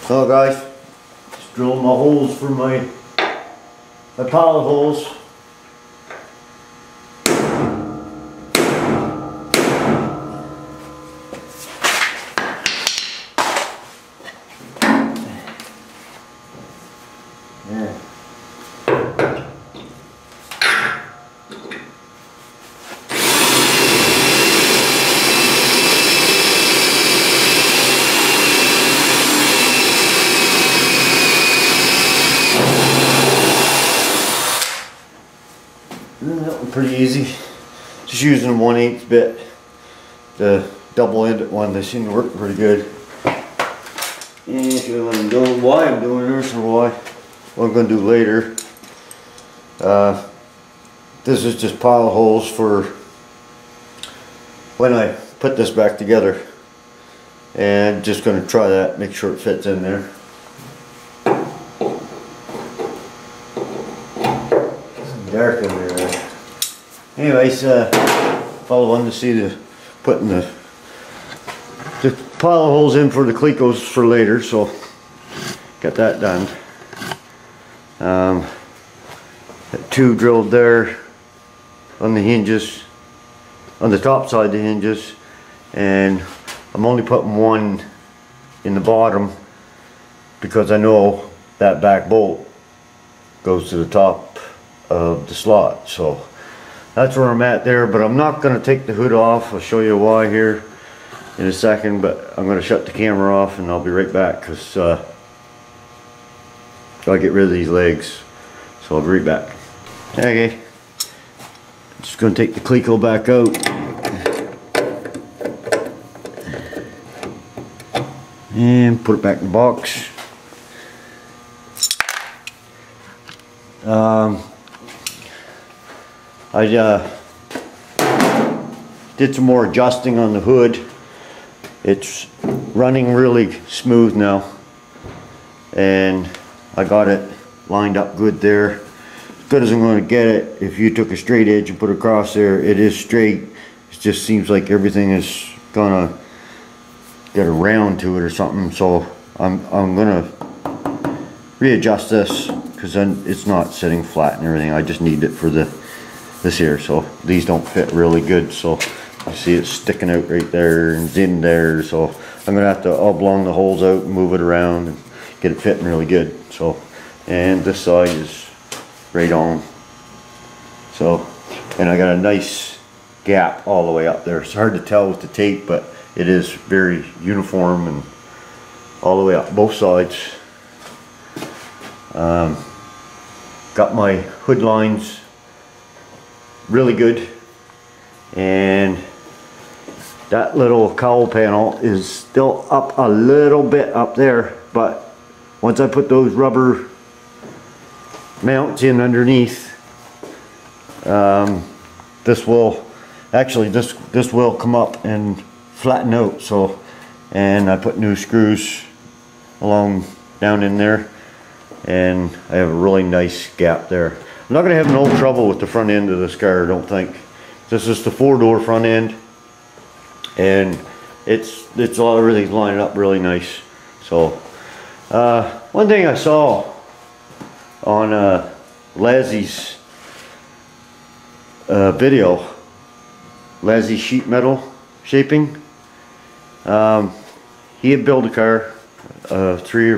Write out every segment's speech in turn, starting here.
So guys, just drilling my holes for my pilot holes. Yeah. That was pretty easy. Just using a 1/8 bit, the double-ended one. They seem to work pretty good. And show you what I'm doing, why I'm doing this, or what I'm going to do later. This is just pilot holes for when I put this back together, and just going to try that, make sure it fits in there. It's dark in there. Anyways, follow on to see putting the pilot holes in for the clecos for later, so got that done. Got 2 drilled there on the hinges, on the top side of the hinges, and I'm only putting 1 in the bottom because I know that back bolt goes to the top of the slot. So that's where I'm at there, but I'm not going to take the hood off. I'll show you why here in a second, but I'm going to shut the camera off and I'll be right back because I'll get rid of these legs. So I'll be right back. Okay, I'm just going to take the cleco back out. And put it back in the box. I did some more adjusting on the hood. It's running really smooth now, and I got it lined up good there, as good as I'm going to get it. If you took a straight edge and put it across there, it is straight. It just seems like everything is gonna get a round to it or something, so I'm gonna readjust this because then it's not sitting flat and everything. I just need it for this here, so these don't fit really good, so you see it's sticking out right there and it's in there, so I'm gonna have to oblong the holes out and move it around and get it fitting really good. So, and this side is right on, so, and I got a nice gap all the way up there. It's hard to tell with the tape, but it is very uniform and all the way up both sides. Got my hood lines really good, and that little cowl panel is still up a little bit up there, but once I put those rubber mounts in underneath, this will actually this will come up and flatten out. So, and I put new screws along down in there, and I have a really nice gap there. I'm not going to have no trouble with the front end of this car, I don't think. This is the 4-door front end, and it's all, everything's lining up really nice. So one thing I saw on Lazzie's video, Lazzie Sheet Metal Shaping, he had built a car, 3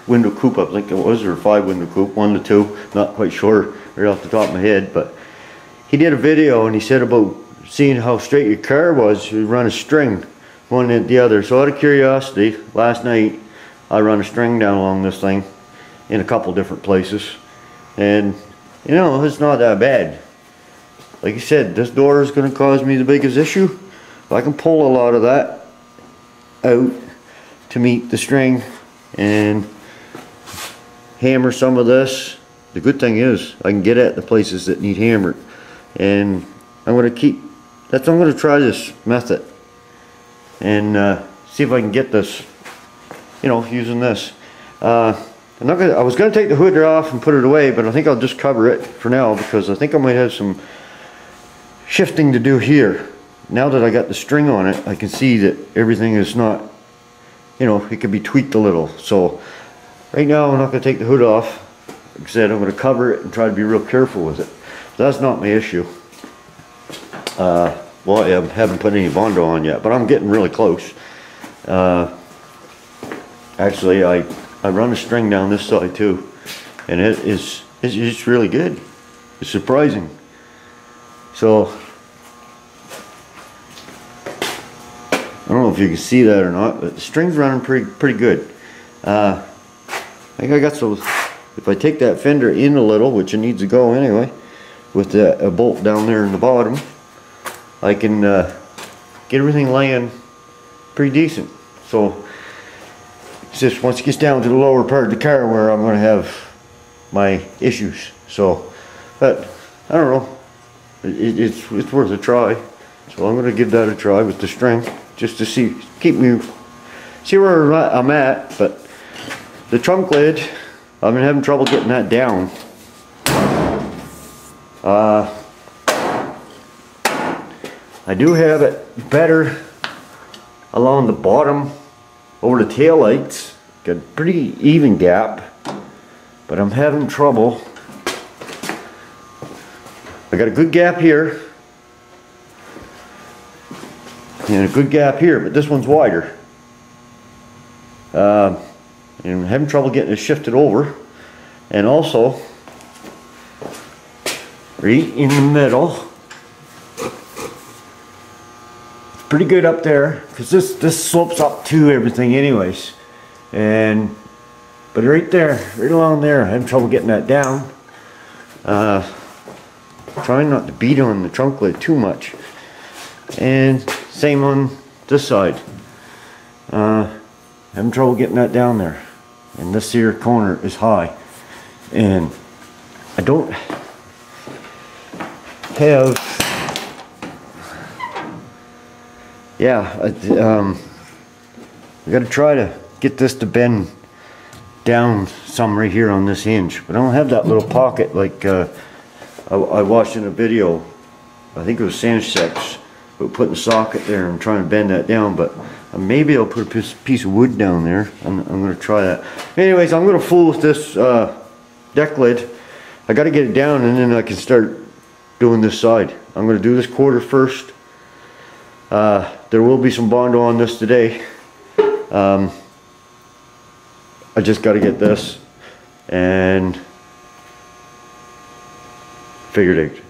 window coupe, I think it was, or 5 window coupe, 1 to 2, not quite sure right off the top of my head, but he did a video and he said about seeing how straight your car was, you run a string one at the other. So out of curiosity, last night I run a string down along this thing in a couple different places, and you know, it's not that bad. Like I said, this door is going to cause me the biggest issue. If I can pull a lot of that out to meet the string and hammer some of this, the good thing is I can get at the places that need hammered, and I'm going to try this method and see if I can get this, you know, using this. I was going to take the hood off and put it away, but I think I'll just cover it for now because I think I might have some shifting to do here. Now that I got the string on it, I can see that everything is not you know, it could be tweaked a little. So right now I'm not going to take the hood off. Like I said, I'm going to cover it and try to be real careful with it. That's not my issue. Well, I haven't put any bondo on yet, but I'm getting really close. Actually, I run a string down this side too, and it's really good. It's surprising. So I don't know if you can see that or not, but the string's running pretty good. I think I got so. If I take that fender in a little, which it needs to go anyway, with a bolt down there in the bottom, I can get everything laying pretty decent. So it's just once it gets down to the lower part of the car where I'm going to have my issues. So, but I don't know. It's worth a try. So I'm going to give that a try with the string, just to see where I'm at. But the trunk lid, I've been having trouble getting that down. I do have it better along the bottom over the tail lights. Got a pretty even gap, but I'm having trouble. I got a good gap here and a good gap here, but this one's wider. And I'm having trouble getting it shifted over. And also, right in the middle, pretty good up there, because this slopes up to everything anyways. But right there, right along there, I'm having trouble getting that down. Trying not to beat on the trunk lid too much. And same on this side. Having trouble getting that down there. And this here corner is high. And I don't have, I got to try to get this to bend down some right here on this hinge, but I don't have that little pocket like I watched in a video. I think it was Sansex, but putting the socket there and trying to bend that down. But maybe I'll put a piece of wood down there. I'm going to try that. Anyways, I'm going to fool with this deck lid. I got to get it down, and then I can start doing this side. I'm going to do this quarter first. There will be some bondo on this today. I just got to get this and figured it.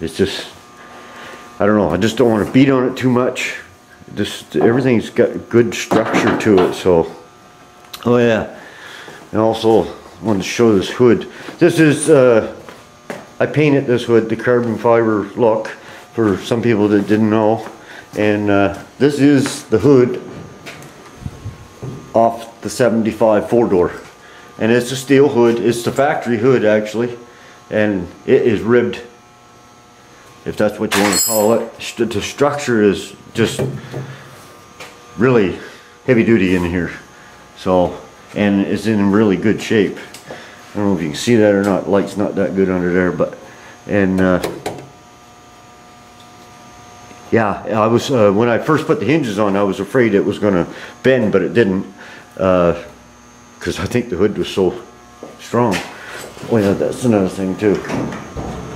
It's just, I don't know, I just don't want to beat on it too much. Just everything's got good structure to it. So, oh yeah, and also wanted to show this hood. This is I painted this hood the carbon fiber look for some people that didn't know. And this is the hood off the 75 4-door. And it's a steel hood. It's the factory hood actually. And it is ribbed, if that's what you want to call it. The structure is just really heavy duty in here. So, and it's in really good shape. I don't know if you can see that or not. Light's not that good under there, but, and yeah, I was when I first put the hinges on, I was afraid it was going to bend, but it didn't, because I think the hood was so strong. Oh yeah, that's another thing too.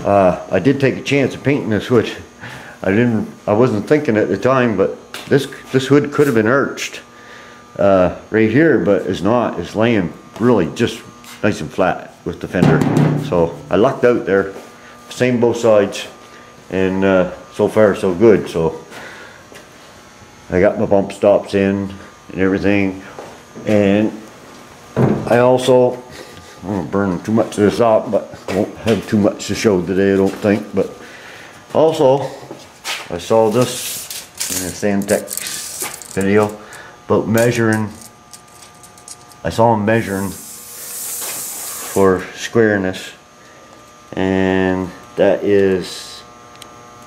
I did take a chance of painting this hood. I wasn't thinking at the time, but this hood could have been arched right here, but it's not. It's laying really just nice and flat with the fender. So I lucked out there. Same both sides, and so far so good. So I got my bump stops in and everything, and I also, I don't want to burn too much of this up, but I won't have too much to show today, I don't think. But also, I saw this in a Santex video about measuring. I saw him measuring for squareness, and that is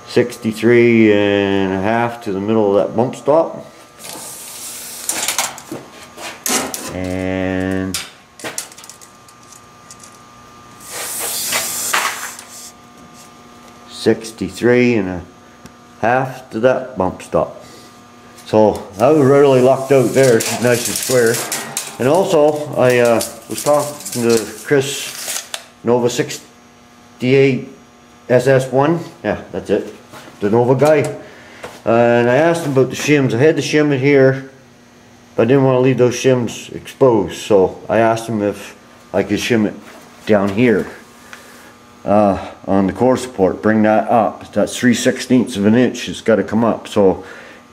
63.5 to the middle of that bump stop, and 63.5 to that bump stop. So I was really lucked out there. She's nice and square. And also, I was talking to Chris, Nova 68 SS1. Yeah, that's it. The Nova guy. And I asked him about the shims. I had the shim in here, but I didn't want to leave those shims exposed. So I asked him if I could shim it down here on the core support. Bring that up. That's 3/16 of an inch. It's got to come up. So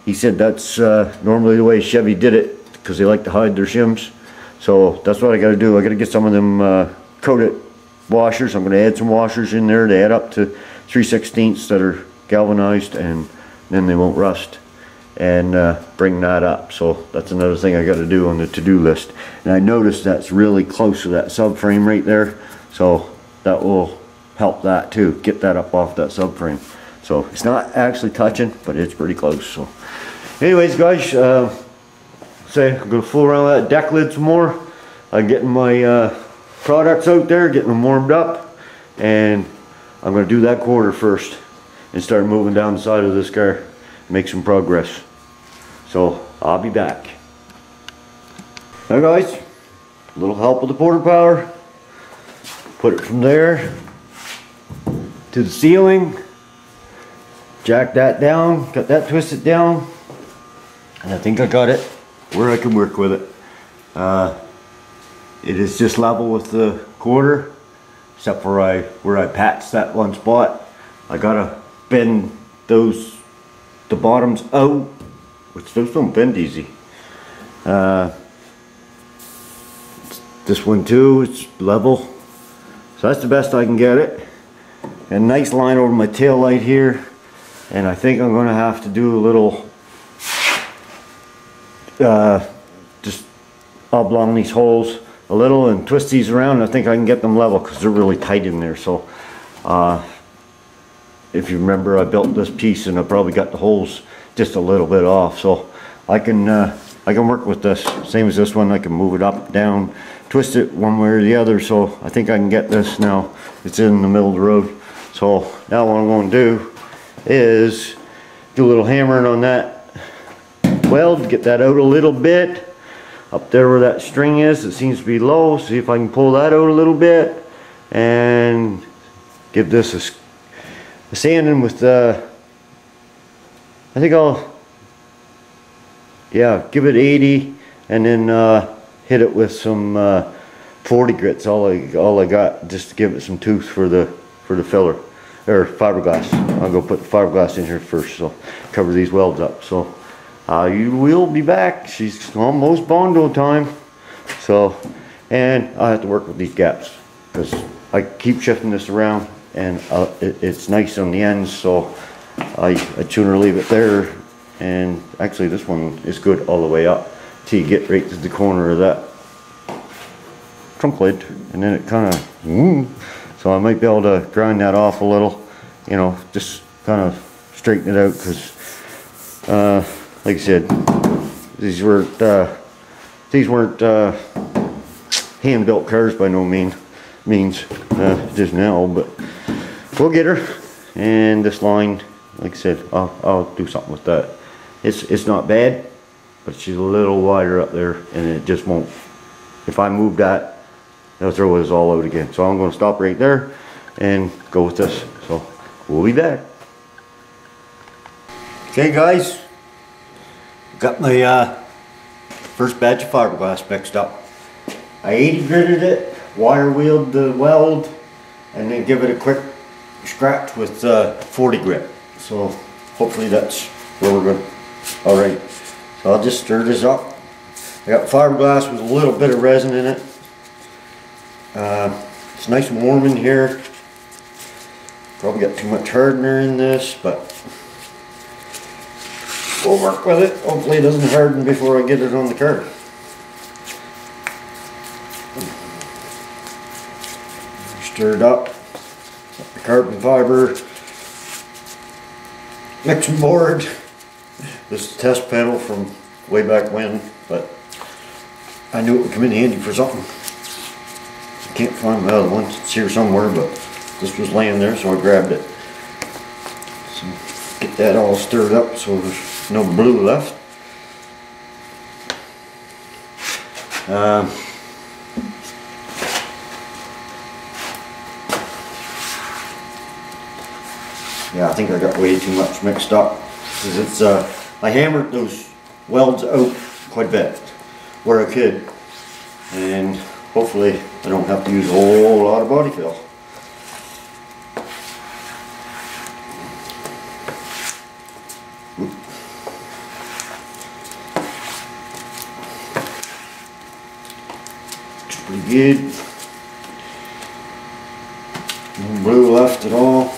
he said that's normally the way Chevy did it, because they like to hide their shims. So that's what I got to do. I got to get some of them coated washers. I'm going to add some washers in there to add up to 3/16 that are galvanized, and then they won't rust, and bring that up. So that's another thing I got to do on the to-do list. And I noticed that's really close to that subframe right there, so that will help that too, get that up off that subframe. So it's not actually touching, but it's pretty close. So anyways guys, I'm gonna fool around with that deck lid some more. I'm getting my products out there, getting them warmed up, and I'm gonna do that quarter first and start moving down the side of this car, make some progress. So I'll be back. Now guys, a little help with the porter power. Put it from there to the ceiling, jack that down, got that twisted down, and I think I got it where I can work with it. It is just level with the quarter, except for where I patched that one spot. I gotta bend the bottoms out, which those don't bend easy. This one too, it's level. So that's the best I can get it. And nice line over my tail light here. And I think I'm gonna have to do a little just oblong these holes a little and twist these around. I think I can get them level because they're really tight in there. So if you remember, I built this piece and I probably got the holes just a little bit off. So I can work with this. Same as this one, I can move it up, down, twist it one way or the other. So I think I can get this now. It's in the middle of the road. So now what I'm going to do is do a little hammering on that weld, get that out a little bit. Up there where that string is, it seems to be low. See if I can pull that out a little bit and give this a sanding with I think I'll give it 80 and then hit it with some 40 grits. All I got, just to give it some tooth for the filler or fiberglass. I'll go put the fiberglass in here first, so cover these welds up. So you will be back. She's almost bondo time. So, and I have to work with these gaps because I keep shifting this around, and it's nice on the ends. So I'd sooner leave it there. And actually, this one is good all the way up till you get right to the corner of that trunk lid, and then it kind of. So I might be able to grind that off a little, you know, just kind of straighten it out because. Like I said, these weren't hand-built cars by no means, just now, but we'll get her. And this line, like I said, I'll do something with that. It's not bad, but she's a little wider up there, and it just won't. If I move that, it'll throw us all out again. So I'm going to stop right there and go with this. So we'll be back. Okay, guys. Got my first batch of fiberglass mixed up. I 80 gritted it, wire wheeled the weld, and then give it a quick scratch with 40 grit. So hopefully that's where we're going. Alright, so I'll just stir this up. I got fiberglass with a little bit of resin in it. It's nice and warm in here. Probably got too much hardener in this, but we'll work with it. Hopefully it doesn't harden before I get it on the car. Stir it up. Got the carbon fiber mixing board. This is a test pedal from way back when, but I knew it would come in handy for something. I can't find my other one. It's here somewhere, but this was laying there, so I grabbed it. So get that all stirred up so there's no blue left. Yeah, I think I got way too much mixed up, because it's I hammered those welds out quite a bit where I could, and hopefully I don't have to use a whole lot of body fill. Looks pretty good. No blue left at all.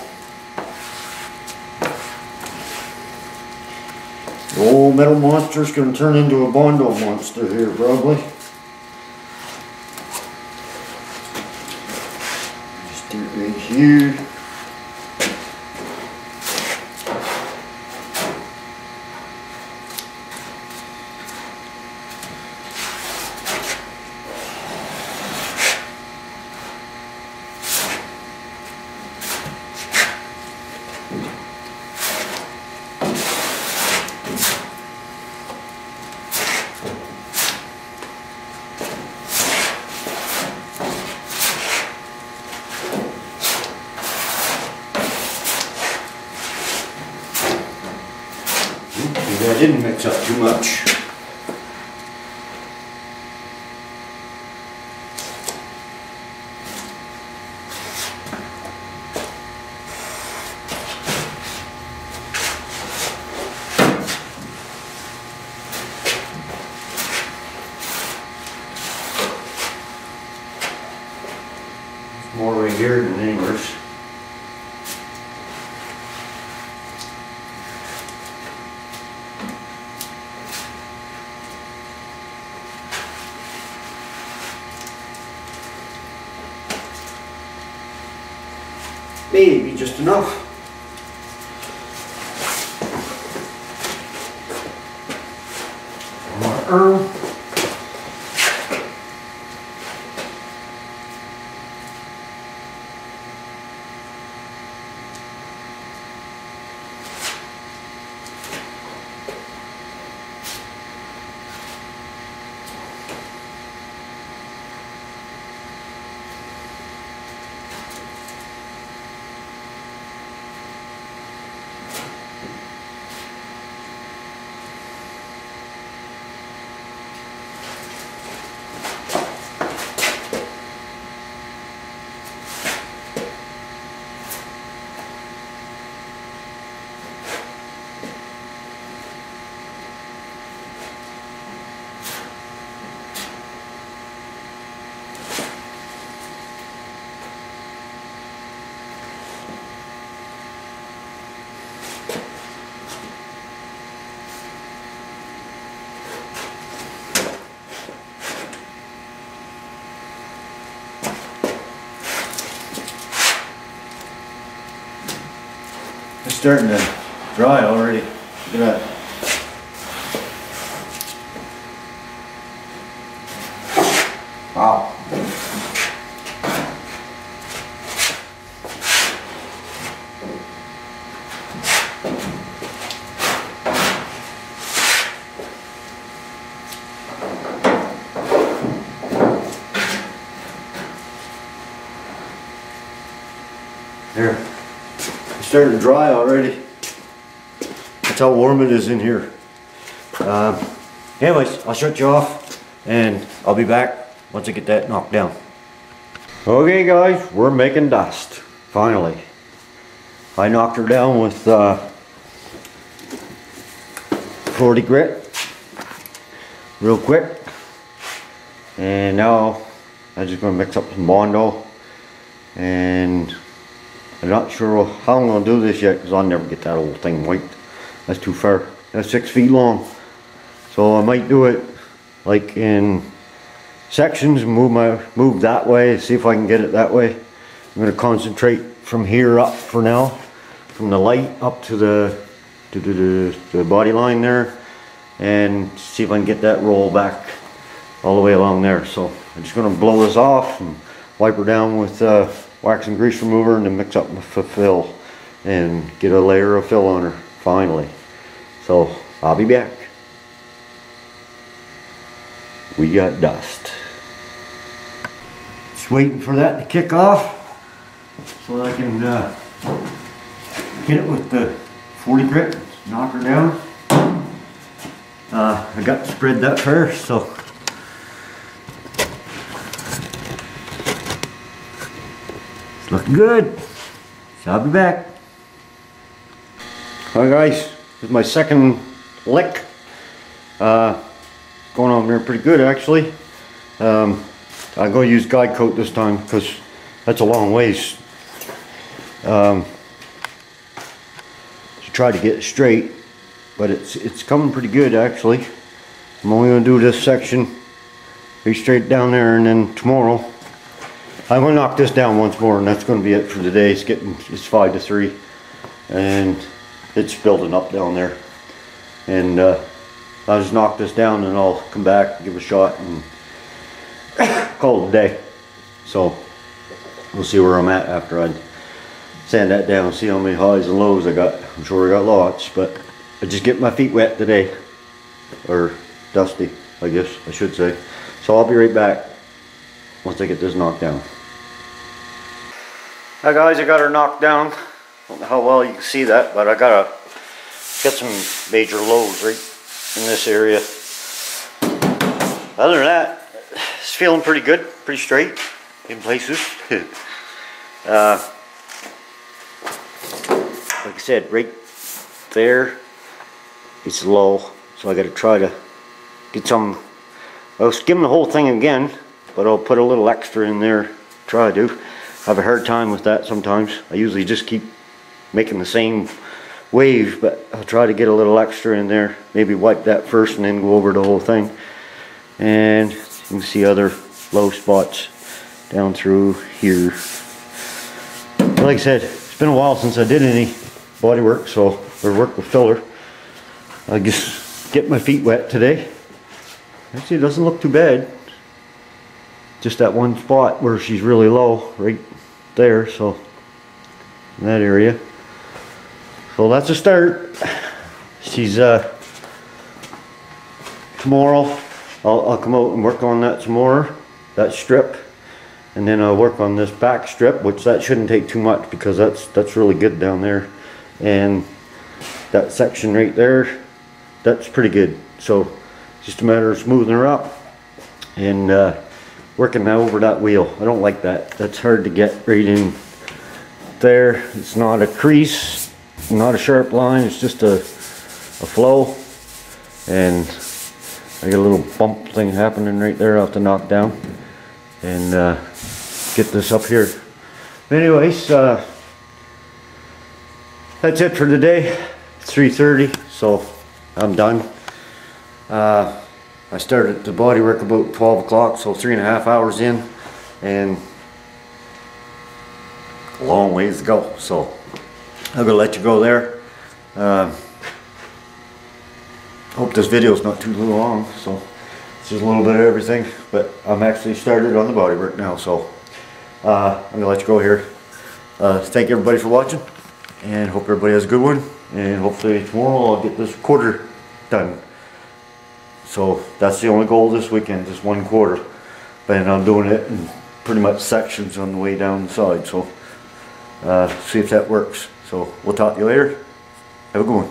The old metal monster is going to turn into a bondo monster here probably. Just do it right here. Maybe I didn't mix up too much. More right here than anywhere. Maybe just enough. More. It's starting to dry already. Look at that. Wow. Here. It's starting to dry already. That's how warm it is in here. Anyways, I'll shut you off and I'll be back once I get that knocked down. Okay guys, we're making dust. Finally. I knocked her down with 40 grit real quick. And now I'm just going to mix up some bondo, and I'm not sure how I'm going to do this yet because I'll never get that old thing wiped. That's too far. That's 6 feet long. So I might do it like in sections, move that way, see if I can get it that way. I'm going to concentrate from here up for now, from the light up to the body line there, and see if I can get that roll back all the way along there. So I'm just going to blow this off and wipe her down with wax and grease remover, and then mix up my fill and get a layer of fill on her finally. So I'll be back. we got dust. Just waiting for that to kick off so I can hit it with the 40 grit, knock her down. I got to spread that first, so it's looking good. So I'll be back. Alright guys, this is my second lick. Going on there pretty good actually. I'm going to use guide coat this time because that's a long ways. To try to get it straight, but it's coming pretty good actually. I'm only going to do this section, be straight down there, and then tomorrow I'm going to knock this down once more, and that's going to be it for today. It's 5 to 3, and it's building up down there, and I'll just knock this down and I'll come back, give it a shot, and call it a day. So we'll see where I'm at after I sand that down, see how many highs and lows I got. I'm sure I got lots, but I just get my feet wet today, or dusty I guess I should say. So I'll be right back once I get this knocked down. Hi guys, I got her knocked down. I don't know how well you can see that, but I got some major lows right in this area. Other than that, it's feeling pretty good, pretty straight in places. Like I said, right there it's low, so I got to try to get some. I'll skim the whole thing again, but I'll put a little extra in there. Try to. I have a hard time with that sometimes. I usually just keep making the same wave, but I'll try to get a little extra in there. Maybe wipe that first and then go over the whole thing. And you can see other low spots down through here. Like I said, it's been a while since I did any body work, or work with filler. I just get my feet wet today. Actually, it doesn't look too bad. Just that one spot where she's really low, right there, so in that area. So that's a start. She's tomorrow I'll come out and work on that some more, that strip, and then I'll work on this back strip, which that shouldn't take too much because that's really good down there, and that section right there, that's pretty good. So just a matter of smoothing her up and working over that wheel. I don't like that. That's hard to get right in there. It's not a crease, not a sharp line, it's just a flow, and I got a little bump thing happening right there. I'll have to knock down and get this up here. Anyways, that's it for today. It's 3:30, so I'm done. I started the body work about 12 o'clock, so 3.5 hours in, and a long ways to go. So I'm gonna let you go there. Hope this video is not too long, so it's just a little bit of everything, but I'm actually started on the body work now, so I'm gonna let you go here. Thank everybody for watching, and hope everybody has a good one, and hopefully tomorrow I'll get this quarter done. So that's the only goal this weekend, just 1 quarter, and I'm doing it in pretty much sections on the way down the side, so see if that works. So we'll talk to you later. Have a good one.